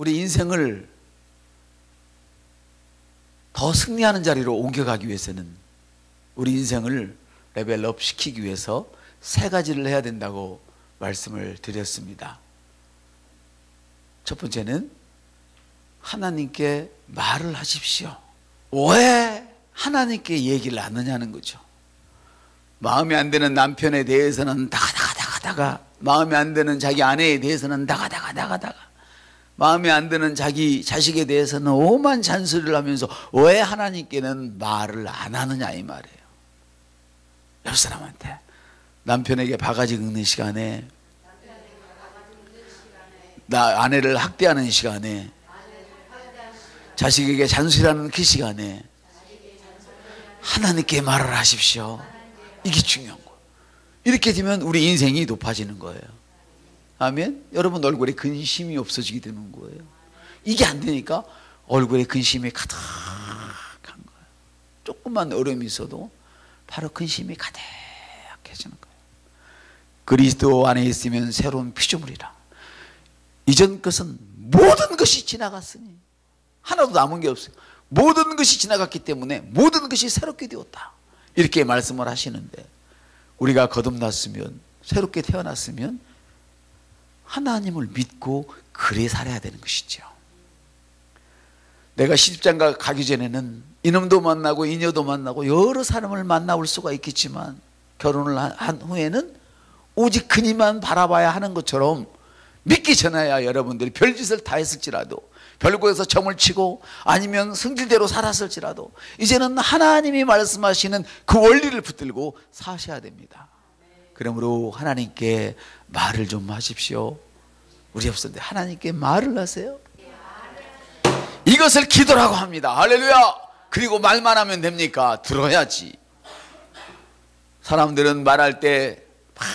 우리 인생을 더 승리하는 자리로 옮겨가기 위해서는, 우리 인생을 레벨업 시키기 위해서 세 가지를 해야 된다고 말씀을 드렸습니다. 첫 번째는 하나님께 말을 하십시오. 왜 하나님께 얘기를 안 하냐는 거죠. 마음에 안 드는 남편에 대해서는 다가다가, 마음에 안 드는 자기 아내에 대해서는 다가다가, 마음에 안 드는 자기 자식에 대해서는 오만 잔소리를 하면서 왜 하나님께는 말을 안 하느냐 이 말이에요. 옆 사람한테 남편에게 바가지 긁는 시간에, 나 아내를 학대하는 시간에, 자식에게 잔소리하는 그 시간에 하나님께 말을 하십시오. 이게 중요한 거예요. 이렇게 되면 우리 인생이 높아지는 거예요. 아멘. 여러분 얼굴에 근심이 없어지게 되는 거예요. 이게 안 되니까 얼굴에 근심이 가득한 거예요. 조금만 어려움이 있어도 바로 근심이 가득해지는 거예요. 그리스도 안에 있으면 새로운 피조물이라. 이전 것은 모든 것이 지나갔으니 하나도 남은 게 없어요. 모든 것이 지나갔기 때문에 모든 것이 새롭게 되었다, 이렇게 말씀을 하시는데, 우리가 거듭났으면, 새롭게 태어났으면 하나님을 믿고 그래 살아야 되는 것이죠. 내가 시집장가 가기 전에는 이놈도 만나고 이녀도 만나고 여러 사람을 만나올 수가 있겠지만, 결혼을 한 후에는 오직 그니만 바라봐야 하는 것처럼 믿기 전에야 여러분들이 별짓을 다 했을지라도, 별곳에서 점을 치고 아니면 성질대로 살았을지라도 이제는 하나님이 말씀하시는 그 원리를 붙들고 사셔야 됩니다. 그러므로 하나님께 말을 좀 하십시오. 우리 옆사람들 하나님께 말을 하세요. 이것을 기도라고 합니다. 할렐루야. 그리고 말만 하면 됩니까? 들어야지. 사람들은 말할 때 막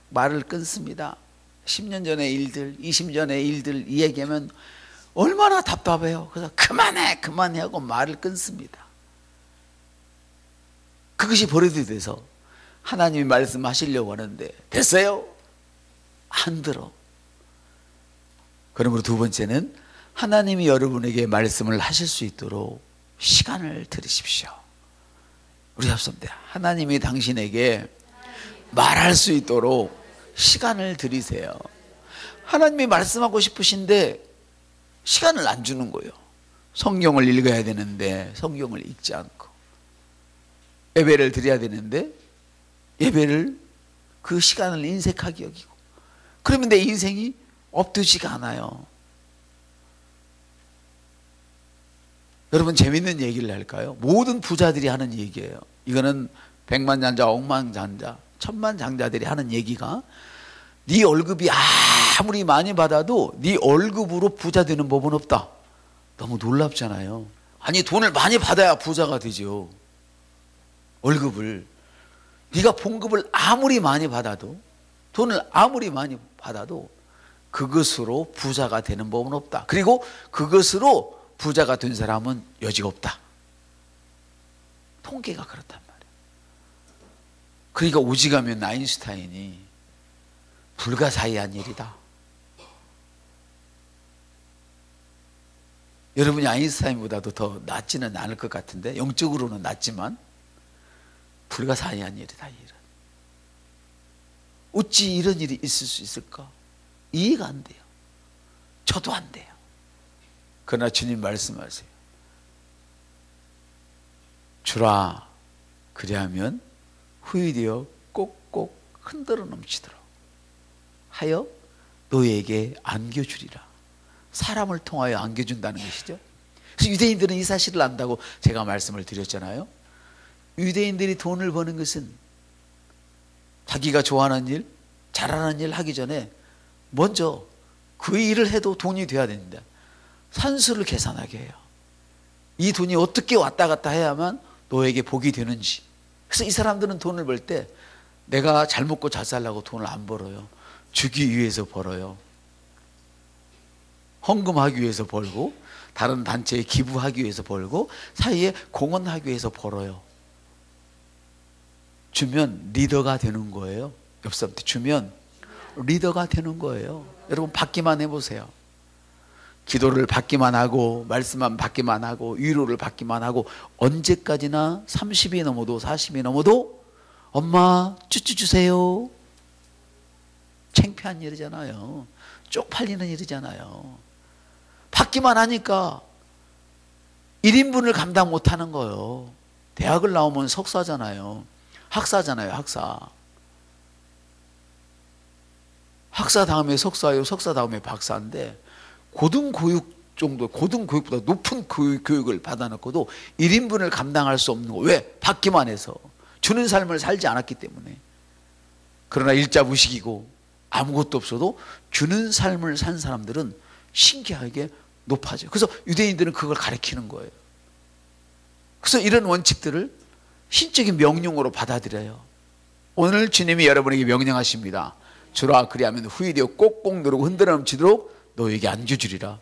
말을 끊습니다. 10년 전의 일들, 20년 전의 일들 이야기하면 얼마나 답답해요. 그래서 그만해 하고 말을 끊습니다. 그것이 버릇이 돼서 하나님이 말씀하시려고 하는데 됐어요? 안 들어. 그러므로 두 번째는 하나님이 여러분에게 말씀을 하실 수 있도록 시간을 들이십시오. 우리 합성대 하나님이 당신에게 말할 수 있도록 시간을 들이세요. 하나님이 말씀하고 싶으신데 시간을 안 주는 거예요. 성경을 읽어야 되는데 성경을 읽지 않고, 예배를 드려야 되는데 예배를 그 시간을 인색하게 여기고, 그러면 내 인생이 업되지가 않아요. 여러분 재밌는 얘기를 할까요? 모든 부자들이 하는 얘기예요. 이거는 백만장자, 억만장자, 천만장자들이 하는 얘기가, 네 월급이 아무리 많이 받아도 네 월급으로 부자 되는 법은 없다. 너무 놀랍잖아요. 아니 돈을 많이 받아야 부자가 되죠. 월급을, 네가 봉급을 아무리 많이 받아도, 돈을 아무리 많이 받아도 그것으로 부자가 되는 법은 없다. 그리고 그것으로 부자가 된 사람은 여지가 없다. 통계가 그렇단 말이에요. 그러니까 오직하면 아인슈타인이 불가사의한 일이다. 여러분이 아인슈타인보다도 더 낫지는 않을 것 같은데, 영적으로는 낫지만 불가사의한 일이다. 이 일은 어찌 이런 일이 있을 수 있을까? 이해가 안 돼요. 저도 안 돼요. 그러나 주님 말씀하세요. 주라, 그리하면 후일되어 꼭꼭 흔들어 넘치도록 하여 너에게 안겨주리라. 사람을 통하여 안겨준다는 것이죠. 그래서 유대인들은 이 사실을 안다고 제가 말씀을 드렸잖아요. 유대인들이 돈을 버는 것은 자기가 좋아하는 일, 잘하는 일 하기 전에 먼저 그 일을 해도 돈이 돼야 됩니다. 산수를 계산하게 해요. 이 돈이 어떻게 왔다 갔다 해야만 너에게 복이 되는지. 그래서 이 사람들은 돈을 벌 때 내가 잘 먹고 잘 살려고 돈을 안 벌어요. 주기 위해서 벌어요. 헌금하기 위해서 벌고, 다른 단체에 기부하기 위해서 벌고, 사이에 공헌하기 위해서 벌어요. 주면 리더가 되는 거예요. 옆 사람한테 주면 리더가 되는 거예요. 여러분 받기만 해보세요. 기도를 받기만 하고 말씀만 받기만 하고 위로를 받기만 하고 언제까지나 30이 넘어도 40이 넘어도 엄마 쭈쭈 주세요. 창피한 일이잖아요. 쪽팔리는 일이잖아요. 받기만 하니까 1인분을 감당 못하는 거예요. 대학을 나오면 석사잖아요. 학사잖아요. 학사. 학사 다음에 석사요. 석사 다음에 박사인데 고등교육 정도, 고등교육보다 높은 교육을 받아놓고도 1인분을 감당할 수 없는 거. 왜? 받기만 해서. 주는 삶을 살지 않았기 때문에. 그러나 일자무식이고 아무것도 없어도 주는 삶을 산 사람들은 신기하게 높아져요. 그래서 유대인들은 그걸 가르치는 거예요. 그래서 이런 원칙들을 신적인 명령으로 받아들여요. 오늘 주님이 여러분에게 명령하십니다. 주라 그리하면 후일이여 꼭꼭 누르고 흔들어 넘치도록 너에게 안겨주리라.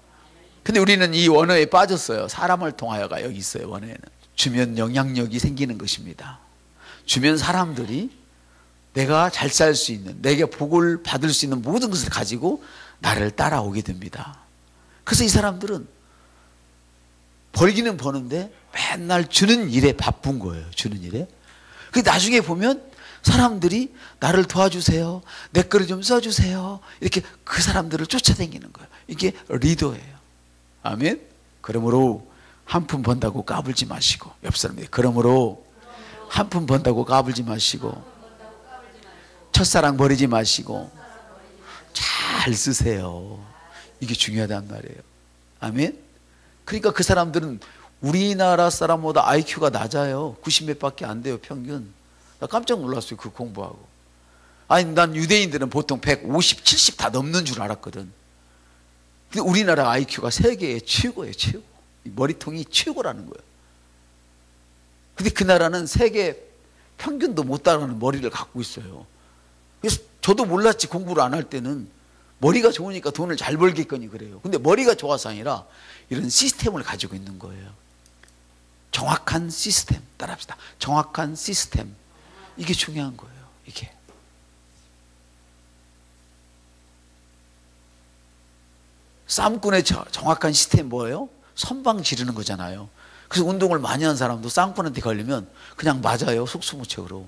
근데 우리는 이 원어에 빠졌어요. 사람을 통하여가 여기 있어요. 원어에는 주면 영향력이 생기는 것입니다. 주면 사람들이 내가 잘 살 수 있는, 내게 복을 받을 수 있는 모든 것을 가지고 나를 따라오게 됩니다. 그래서 이 사람들은 벌기는 버는데 맨날 주는 일에 바쁜 거예요. 주는 일에. 그 나중에 보면 사람들이 나를 도와주세요. 내 거를 좀 써주세요. 이렇게 그 사람들을 쫓아다니는 거예요. 이게 리더예요. 아멘. 그러므로 한 푼 번다고 까불지 마시고, 옆 사람에게 그러므로 한 푼 번다고 까불지 마시고, 첫사랑 버리지 마시고 잘 쓰세요. 이게 중요하단 말이에요. 아멘. 그러니까 그 사람들은 우리나라 사람보다 IQ가 낮아요. 90몇 밖에 안 돼요. 평균. 나 깜짝 놀랐어요. 그 공부하고. 아니 난 유대인들은 보통 150, 70 다 넘는 줄 알았거든. 근데 우리나라 IQ가 세계에 최고예요. 최고. 머리통이 최고라는 거예요. 근데 그 나라는 세계 평균도 못 따라가는 머리를 갖고 있어요. 그래서 저도 몰랐지. 공부를 안 할 때는 머리가 좋으니까 돈을 잘 벌겠거니 그래요. 근데 머리가 좋아서 아니라 이런 시스템을 가지고 있는 거예요. 정확한 시스템. 따라합시다. 정확한 시스템. 이게 중요한 거예요. 이게. 싸움꾼의 정확한 시스템 뭐예요? 선방 지르는 거잖아요. 그래서 운동을 많이 한 사람도 싸움꾼한테 걸리면 그냥 맞아요. 속수무책으로.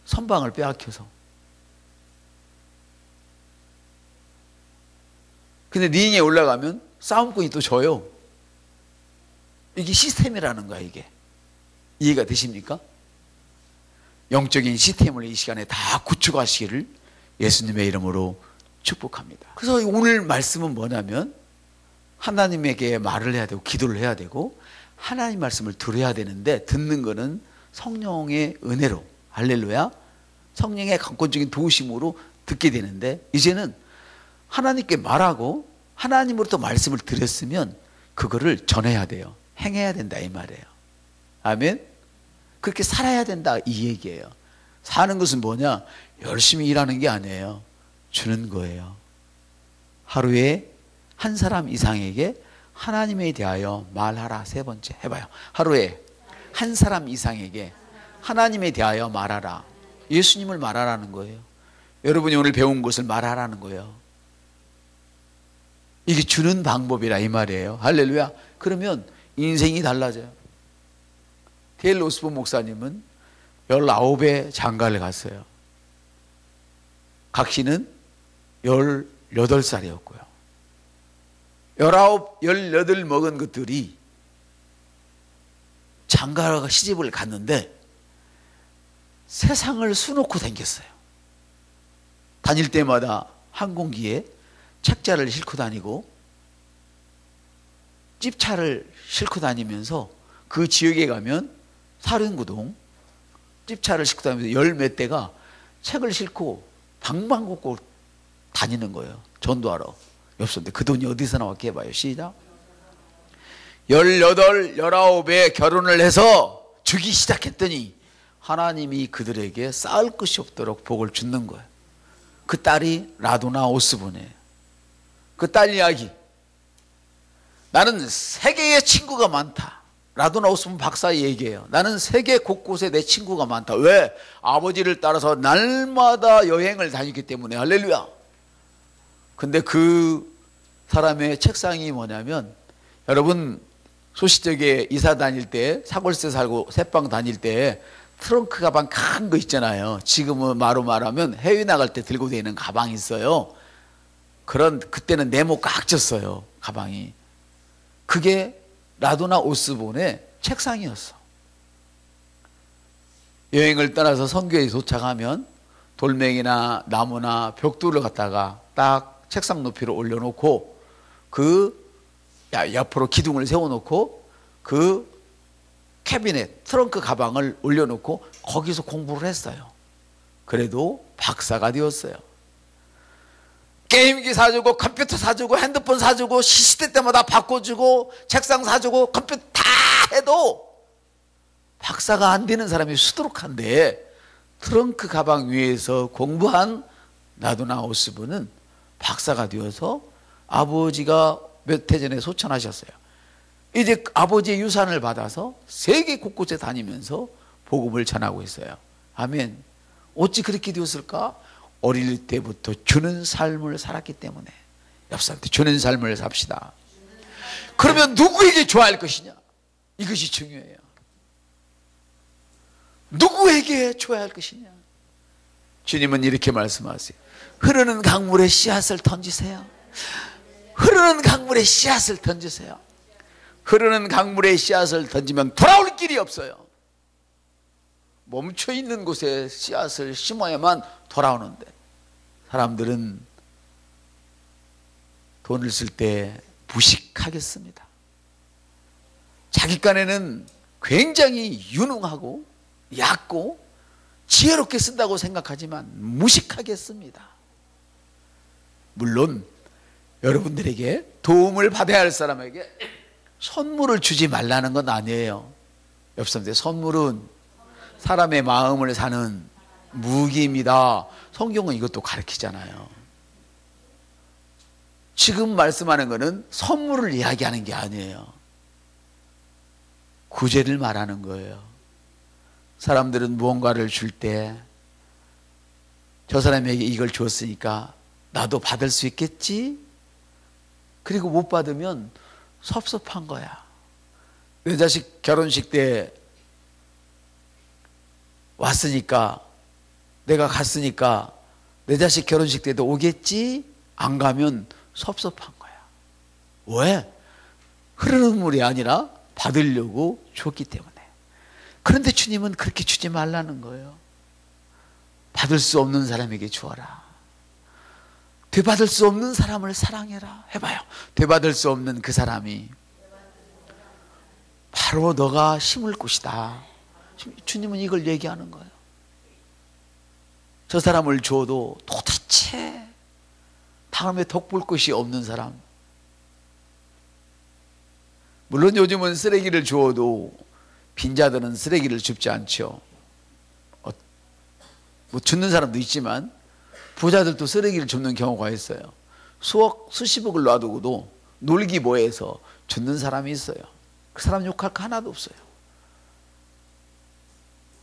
선방을 빼앗겨서. 근데 링에 올라가면 싸움꾼이 또 져요. 이게 시스템이라는 거야. 이게. 이해가 되십니까? 영적인 시스템을 이 시간에 다 구축하시기를 예수님의 이름으로 축복합니다. 그래서 오늘 말씀은 뭐냐면 하나님에게 말을 해야 되고 기도를 해야 되고 하나님 말씀을 들어야 되는데 듣는 거는 성령의 은혜로, 할렐루야, 성령의 강권적인 도우심으로 듣게 되는데 이제는 하나님께 말하고 하나님으로부터 말씀을 들었으면 그거를 전해야 돼요. 행해야 된다 이 말이에요. 아멘. 그렇게 살아야 된다 이 얘기예요. 사는 것은 뭐냐? 열심히 일하는 게 아니에요. 주는 거예요. 하루에 한 사람 이상에게 하나님에 대하여 말하라. 세 번째 해봐요. 하루에 한 사람 이상에게 하나님에 대하여 말하라. 예수님을 말하라는 거예요. 여러분이 오늘 배운 것을 말하라는 거예요. 이게 주는 방법이라 이 말이에요. 할렐루야. 그러면 인생이 달라져요. 데일 오스본 목사님은 19의 장가를 갔어요. 각시는 18살이었고요. 19, 18 먹은 것들이 장가가 시집을 갔는데 세상을 수놓고 다녔어요. 다닐 때마다 항공기에 책자를 싣고 다니고 찝차를 싣고 다니면서 그 지역에 가면 사륜구동 찝차를 싣고 다니면서 열 몇 대가 책을 싣고 방방곡곡 다니는 거예요. 전도하러. 엽서인데 그 돈이 어디서 나왔게 해봐요. 시작. 18, 19에 결혼을 해서 주기 시작했더니 하나님이 그들에게 쌓을 것이 없도록 복을 주는 거예요. 그 딸이 라도나 오스본이에요. 그 딸 이야기. 나는 세계에 친구가 많다. 라도나 오스본 박사의 얘기예요. 나는 세계 곳곳에 내 친구가 많다. 왜? 아버지를 따라서 날마다 여행을 다니기 때문에. 할렐루야. 근데 그 사람의 책상이 뭐냐면, 여러분 소시적에 이사 다닐 때, 사골세 살고 새빵 다닐 때 트렁크 가방 큰 거 있잖아요. 지금은 마로 말하면 해외 나갈 때 들고 다니는 가방이 있어요. 그때는 네모 꽉 졌어요, 가방이. 그게 라도나 오스본의 책상이었어. 여행을 떠나서 선교에 도착하면 돌멩이나 나무나 벽돌을 갖다가 딱 책상 높이로 올려놓고 옆으로 기둥을 세워놓고 그 캐비넷, 트렁크 가방을 올려놓고 거기서 공부를 했어요. 그래도 박사가 되었어요. 게임기 사주고 컴퓨터 사주고 핸드폰 사주고 시시때 때마다 바꿔주고 책상 사주고 컴퓨터 다 해도 박사가 안 되는 사람이 수두룩한데, 트렁크 가방 위에서 공부한 라도나 오스본은 박사가 되어서 아버지가 몇 해 전에 소천하셨어요. 이제 아버지의 유산을 받아서 세계 곳곳에 다니면서 복음을 전하고 있어요. 아멘. 어찌 그렇게 되었을까? 어릴 때부터 주는 삶을 살았기 때문에. 옆 사람한테 주는 삶을 삽시다. 그러면 누구에게 좋아할 것이냐? 이것이 중요해요. 누구에게 좋아할 것이냐? 주님은 이렇게 말씀하세요. 흐르는 강물에 씨앗을 던지세요. 흐르는 강물에 씨앗을 던지세요. 흐르는 강물에 씨앗을 던지면 돌아올 길이 없어요. 멈춰 있는 곳에 씨앗을 심어야만 돌아오는데, 사람들은 돈을 쓸 때 무식하겠습니다. 자기 간에는 굉장히 유능하고 얕고 지혜롭게 쓴다고 생각하지만 무식하게 씁니다. 물론 여러분들에게 도움을 받아야 할 사람에게 선물을 주지 말라는 건 아니에요. 옆 사람한테 선물은 사람의 마음을 사는 무기입니다. 성경은 이것도 가르치잖아요. 지금 말씀하는 것은 선물을 이야기하는 게 아니에요. 구제를 말하는 거예요. 사람들은 무언가를 줄 때 저 사람에게 이걸 줬으니까 나도 받을 수 있겠지? 그리고 못 받으면 섭섭한 거야. 내 자식 결혼식 때 왔으니까, 내가 갔으니까 내 자식 결혼식 때도 오겠지? 안 가면 섭섭한 거야. 왜? 흐르는 물이 아니라 받으려고 줬기 때문에. 그런데 주님은 그렇게 주지 말라는 거예요. 받을 수 없는 사람에게 주어라. 되받을 수 없는 사람을 사랑해라. 해봐요. 되받을 수 없는 그 사람이 바로 너가 심을 곳이다. 주님은 이걸 얘기하는 거예요. 저 사람을 줘도 도대체 다음에 덕볼 것이 없는 사람. 물론 요즘은 쓰레기를 주어도 빈자들은 쓰레기를 줍지 않죠. 뭐 줍는 사람도 있지만 부자들도 쓰레기를 줍는 경우가 있어요. 수억, 수십억을 놔두고도 놀기 뭐해서 줍는 사람이 있어요. 그 사람 욕할 거 하나도 없어요.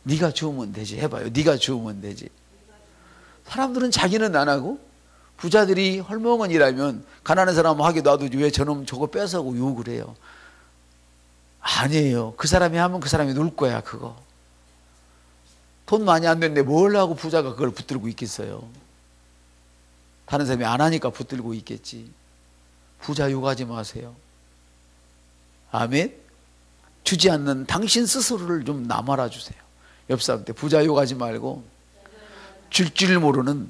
네가 주우면 되지. 해봐요. 네가 주우면 되지. 사람들은 자기는 안 하고, 부자들이 헐멍은이라면 가난한 사람 하게 놔두지 왜 저놈 저거 뺏어고 욕을 해요. 아니에요. 그 사람이 하면 그 사람이 놀 거야. 그거 돈 많이 안 됐는데 뭘 하고 부자가 그걸 붙들고 있겠어요. 다른 사람이 안 하니까 붙들고 있겠지. 부자 욕하지 마세요. 아멘. 주지 않는 당신 스스로를 좀 남아라 주세요. 옆 사람한테 부자 욕하지 말고 줄 줄 모르는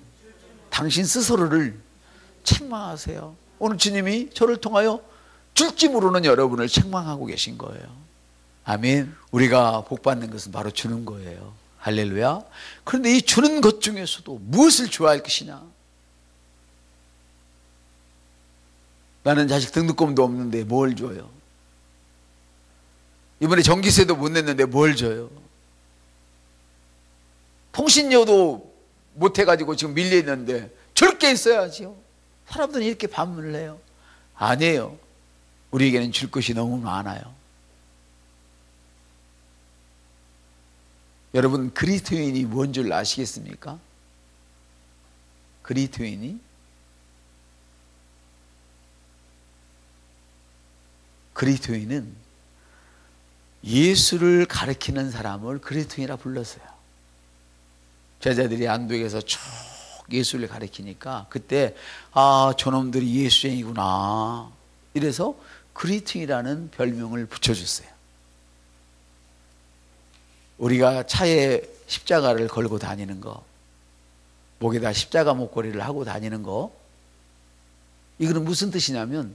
당신 스스로를 책망하세요. 오늘 주님이 저를 통하여 줄지 모르는 여러분을 책망하고 계신 거예요. 아멘. 우리가 복 받는 것은 바로 주는 거예요. 할렐루야. 그런데 이 주는 것 중에서도 무엇을 좋아할 것이냐? 나는 자식 등록금도 없는데 뭘 줘요? 이번에 전기세도 못 냈는데 뭘 줘요? 통신료도 못 해가지고 지금 밀려있는데 줄 게 있어야지요. 사람들은 이렇게 반문을 해요. 아니에요. 우리에게는 줄 것이 너무 많아요. 여러분, 그리스도인이 뭔 줄 아시겠습니까? 그리스도인이 그리스도인은 예수를 가리키는 사람을 그리스도인이라 불렀어요. 제자들이 안동에서 쭉 예수를 가리키니까 그때 저놈들이 예수쟁이구나 이래서 그리스도인이라는 별명을 붙여줬어요. 우리가 차에 십자가를 걸고 다니는 거, 목에다 십자가 목걸이를 하고 다니는 거, 이거는 무슨 뜻이냐면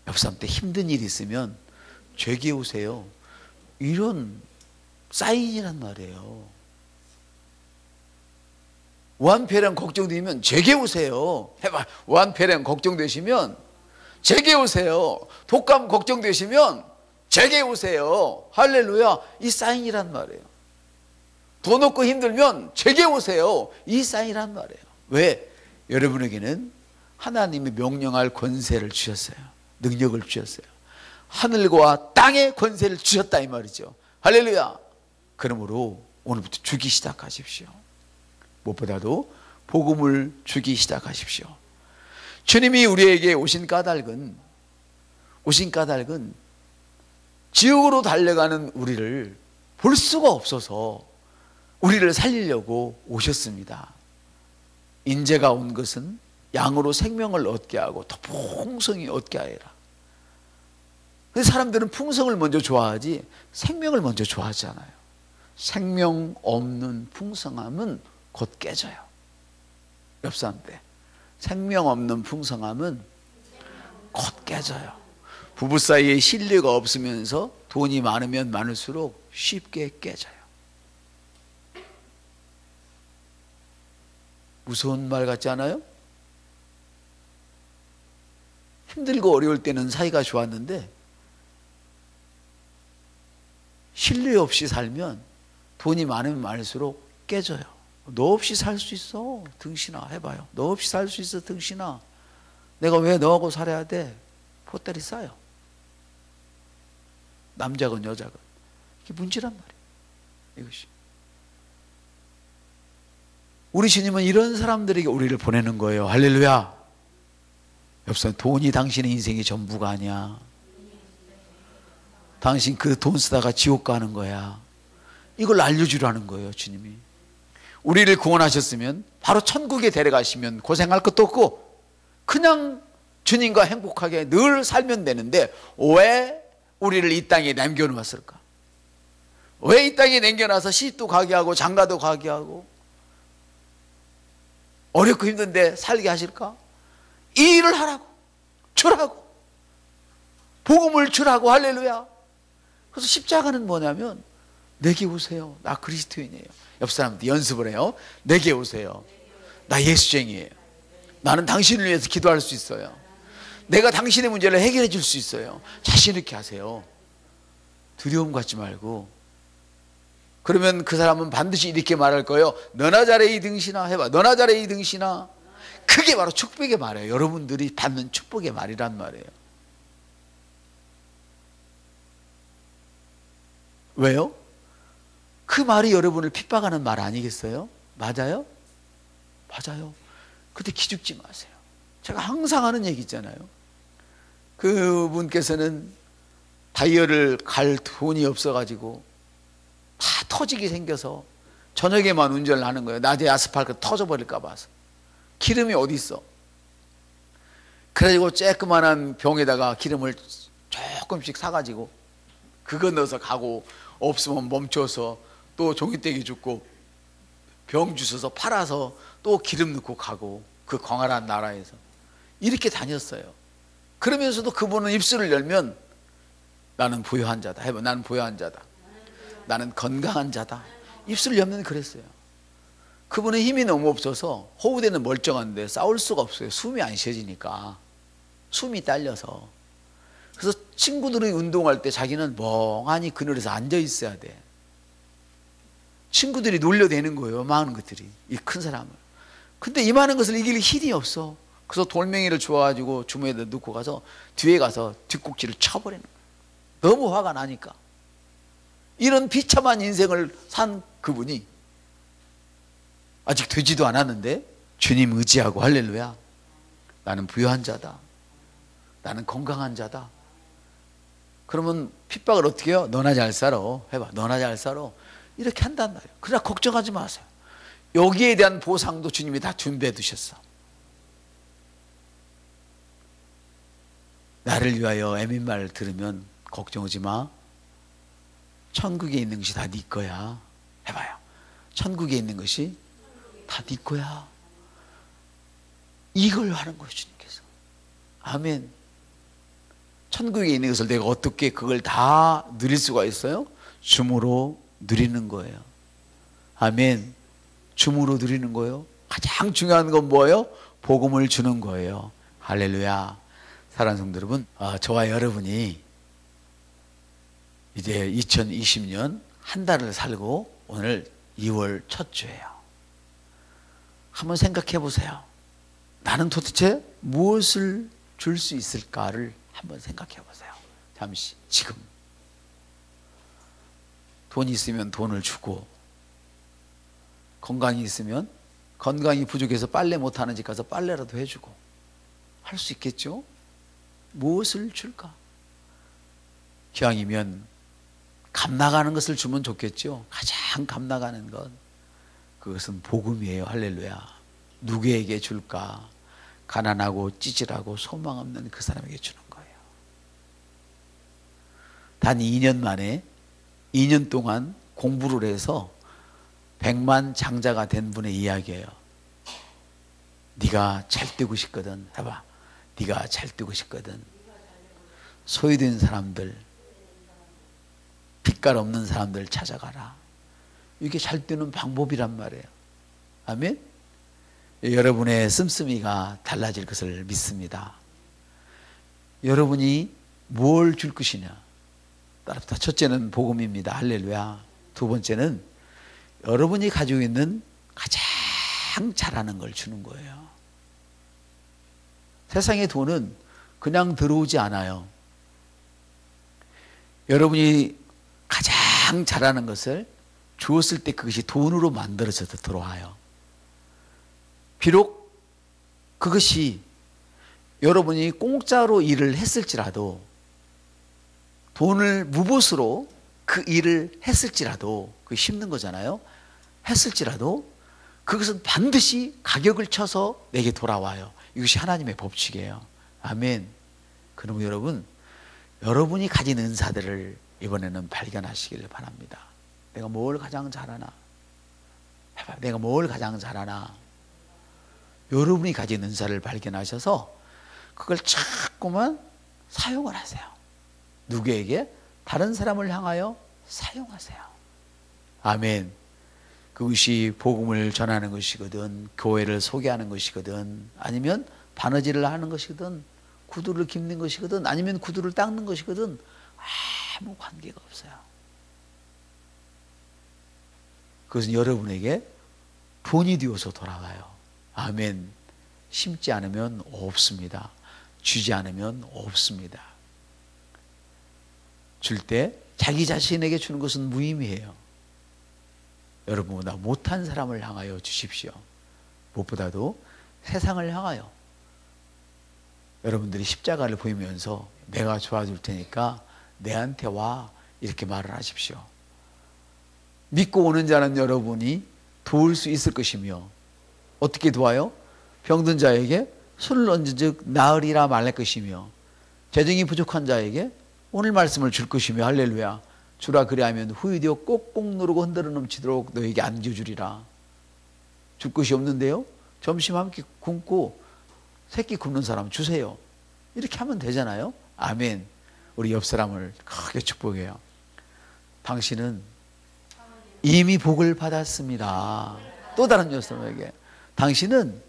옆 사람한테 힘든 일이 있으면 죄게 오세요, 이런 사인이란 말이에요. 완폐랑 걱정되면 죄게 오세요. 해봐. 완폐랑 걱정되시면 죄게 오세요. 독감 걱정되시면 죄게 오세요. 할렐루야. 이 사인이란 말이에요. 돈 없고 힘들면 죄게 오세요. 이 사인이란 말이에요. 왜? 여러분에게는 하나님이 명령할 권세를 주셨어요. 능력을 주셨어요. 하늘과 땅의 권세를 주셨다 이 말이죠. 할렐루야. 그러므로 오늘부터 주기 시작하십시오. 무엇보다도 복음을 주기 시작하십시오. 주님이 우리에게 오신 까닭은 지옥으로 달려가는 우리를 볼 수가 없어서 우리를 살리려고 오셨습니다. 인자가 온 것은 양으로 생명을 얻게 하고 더 풍성히 얻게 하리라. 근데 사람들은 풍성을 먼저 좋아하지 생명을 먼저 좋아하지 않아요. 생명 없는 풍성함은 곧 깨져요. 옆 사람한테 생명 없는 풍성함은 곧 깨져요. 부부 사이에 신뢰가 없으면서 돈이 많으면 많을수록 쉽게 깨져요. 무서운 말 같지 않아요? 힘들고 어려울 때는 사이가 좋았는데 신뢰 없이 살면 돈이 많으면 많을수록 깨져요. 너 없이 살 수 있어 등신아 해봐요. 너 없이 살 수 있어 등신아. 내가 왜 너하고 살아야 돼? 보따리 싸요. 남자건 여자건 이게 문제란 말이에요. 이것이 우리 주님은 이런 사람들에게 우리를 보내는 거예요. 할렐루야. 옆선 돈이 당신의 인생의 전부가 아니야. 당신 그 돈 쓰다가 지옥 가는 거야. 이걸 알려주라는 거예요. 주님이 우리를 구원하셨으면 바로 천국에 데려가시면 고생할 것도 없고 그냥 주님과 행복하게 늘 살면 되는데 왜 우리를 이 땅에 남겨놓았을까? 왜 이 땅에 남겨놔서 시집도 가게 하고 장가도 가게 하고 어렵고 힘든데 살게 하실까? 이 일을 하라고, 주라고, 복음을 주라고. 할렐루야. 그래서 십자가는 뭐냐면 내게 오세요. 나 그리스도인이에요. 옆 사람한테 연습을 해요. 내게 오세요. 나 예수쟁이에요. 나는 당신을 위해서 기도할 수 있어요. 내가 당신의 문제를 해결해 줄 수 있어요. 자신 있게 하세요. 두려움 갖지 말고. 그러면 그 사람은 반드시 이렇게 말할 거예요. 너나 잘해 이 등신아. 해봐. 너나 잘해 이 등신아. 그게 바로 축복의 말이에요. 여러분들이 받는 축복의 말이란 말이에요. 왜요? 그 말이 여러분을 핍박하는 말 아니겠어요? 맞아요? 맞아요. 그때 기죽지 마세요. 제가 항상 하는 얘기 있잖아요. 그분께서는 다이어를 갈 돈이 없어가지고 다 터지게 생겨서 저녁에만 운전을 하는 거예요. 낮에 아스팔트 터져버릴까 봐서. 기름이 어디 있어? 그래가지고 쬐끄만한 병에다가 기름을 조금씩 사가지고 그거 넣어서 가고 없으면 멈춰서 또 종이떼기 줍고 병 주셔서 팔아서 또 기름 넣고 가고 그 광활한 나라에서 이렇게 다녔어요. 그러면서도 그분은 입술을 열면 나는 부유한 자다. 해봐. 나는 부유한 자다. 나는 건강한 자다. 입술을 열면 그랬어요. 그분은 힘이 너무 없어서 호우대는 멀쩡한데 싸울 수가 없어요. 숨이 안 쉬어지니까. 숨이 딸려서. 그래서 친구들이 운동할 때 자기는 멍하니 그늘에서 앉아 있어야 돼. 친구들이 놀려대는 거예요. 많은 것들이. 이 큰 사람을. 근데 이 많은 것을 이길 힘이 없어. 그래서 돌멩이를 주워가지고 주머니에다 넣고 가서 뒤에 가서 뒷꼭지를 쳐버리는 거예요. 너무 화가 나니까. 이런 비참한 인생을 산 그분이 아직 되지도 않았는데 주님 의지하고 할렐루야. 나는 부유한 자다. 나는 건강한 자다. 그러면 핍박을 어떻게 해요? 너나 잘 살아. 해봐. 너나 잘 살아. 이렇게 한단 말이에요. 그러나 걱정하지 마세요. 여기에 대한 보상도 주님이 다 준비해 두셨어. 나를 위하여 애민 말 들으면 걱정하지 마. 천국에 있는 것이 다 네 거야. 해봐요. 천국에 있는 것이 다 네 거야. 이걸 하는 거예요, 주님께서. 아멘. 천국에 있는 것을 내가 어떻게 그걸 다 누릴 수가 있어요? 줌으로 누리는 거예요. 아멘. 줌으로 누리는 거예요. 가장 중요한 건 뭐예요? 복음을 주는 거예요. 할렐루야. 사랑하는 성도 여러분, 저와 여러분이 이제 2020년 한 달을 살고 오늘 2월 첫 주예요. 한번 생각해 보세요. 나는 도대체 무엇을 줄 수 있을까를 한번 생각해 보세요. 잠시 지금 돈이 있으면 돈을 주고, 건강이 있으면 건강이 부족해서 빨래 못하는 집 가서 빨래라도 해주고 할 수 있겠죠? 무엇을 줄까? 기왕이면 값 나가는 것을 주면 좋겠죠. 가장 값 나가는 것, 그것은 복음이에요. 할렐루야. 누구에게 줄까? 가난하고 찌질하고 소망 없는 그 사람에게 주는 거예요. 단 2년 만에 2년 동안 공부를 해서 100만 장자가 된 분의 이야기예요. 네가 잘 되고 싶거든. 해봐. 네가 잘 되고 싶거든. 소외된 사람들, 빛깔 없는 사람들 찾아가라. 이게 잘 되는 방법이란 말이에요. 아멘. 여러분의 씀씀이가 달라질 것을 믿습니다. 여러분이 뭘 줄 것이냐. 따라서 첫째는 복음입니다. 할렐루야. 두 번째는 여러분이 가지고 있는 가장 잘하는 걸 주는 거예요. 세상의 돈은 그냥 들어오지 않아요. 여러분이 가장 잘하는 것을 주었을 때 그것이 돈으로 만들어져서 들어와요. 비록 그것이 여러분이 공짜로 일을 했을지라도, 돈을 무보수로 그 일을 했을지라도, 그게 힘든 거잖아요. 했을지라도 그것은 반드시 가격을 쳐서 내게 돌아와요. 이것이 하나님의 법칙이에요. 아멘. 그럼 여러분, 여러분이 가진 은사들을 이번에는 발견하시기를 바랍니다. 내가 뭘 가장 잘하나? 해봐. 내가 뭘 가장 잘하나? 여러분이 가진 은사를 발견하셔서 그걸 자꾸만 사용을 하세요. 누구에게? 다른 사람을 향하여 사용하세요. 아멘. 그것이 복음을 전하는 것이거든, 교회를 소개하는 것이거든, 아니면 바느질을 하는 것이거든, 구두를 깁는 것이거든, 아니면 구두를 닦는 것이거든, 아무 관계가 없어요. 그것은 여러분에게 돈이 되어서 돌아가요. 아멘. 심지 않으면 없습니다. 주지 않으면 없습니다. 줄 때 자기 자신에게 주는 것은 무의미해요. 여러분보다 못한 사람을 향하여 주십시오. 무엇보다도 세상을 향하여. 여러분들이 십자가를 보이면서 내가 도와줄 테니까 내한테 와, 이렇게 말을 하십시오. 믿고 오는 자는 여러분이 도울 수 있을 것이며, 어떻게 도와요? 병든 자에게 손을 얹은 즉 나으리라 말할 것이며, 재정이 부족한 자에게 오늘 말씀을 줄 것이며, 할렐루야. 주라 그리하면 후유되어 꼭꼭 누르고 흔들어 넘치도록 너에게 안겨주리라. 줄 것이 없는데요, 점심 한 끼 굶고 새끼 굶는 사람 주세요. 이렇게 하면 되잖아요. 아멘. 우리 옆 사람을 크게 축복해요. 당신은 이미 복을 받았습니다. 또 다른 옆 사람에게, 당신은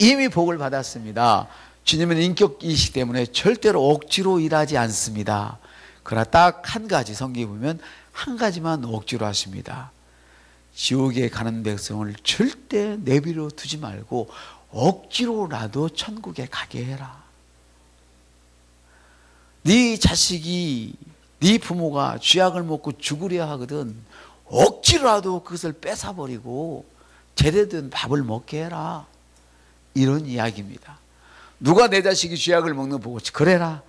이미 복을 받았습니다. 주님은 인격이시기 때문에 절대로 억지로 일하지 않습니다. 그러나 딱 한 가지, 성경에 보면 한 가지만 억지로 하십니다. 지옥에 가는 백성을 절대 내버려 두지 말고 억지로라도 천국에 가게 해라. 네 자식이, 네 부모가 쥐약을 먹고 죽으려 하거든 억지로라도 그것을 뺏어버리고 제대로 된 밥을 먹게 해라. 이런 이야기입니다. 누가 내 자식이 쥐약을 먹는 거 보고 그래라,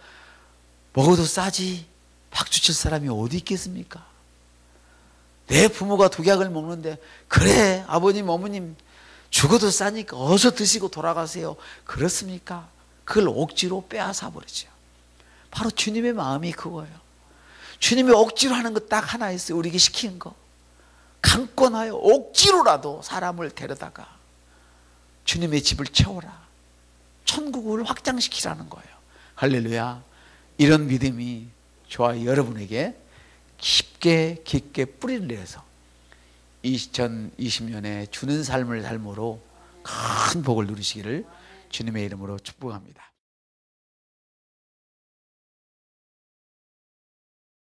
먹어도 싸지, 박수 칠 사람이 어디 있겠습니까? 내 부모가 독약을 먹는데 그래 아버님 어머님 죽어도 싸니까 어서 드시고 돌아가세요. 그렇습니까? 그걸 억지로 빼앗아 버리죠. 바로 주님의 마음이 그거예요. 주님이 억지로 하는 거 딱 하나 있어요. 우리에게 시키는 거. 강권하여 억지로라도 사람을 데려다가 주님의 집을 채워라. 천국을 확장시키라는 거예요. 할렐루야. 이런 믿음이 저와 여러분에게 깊게 깊게 뿌리를 내서 2020년에 주는 삶을 삶으로 큰 복을 누리시기를 주님의 이름으로 축복합니다.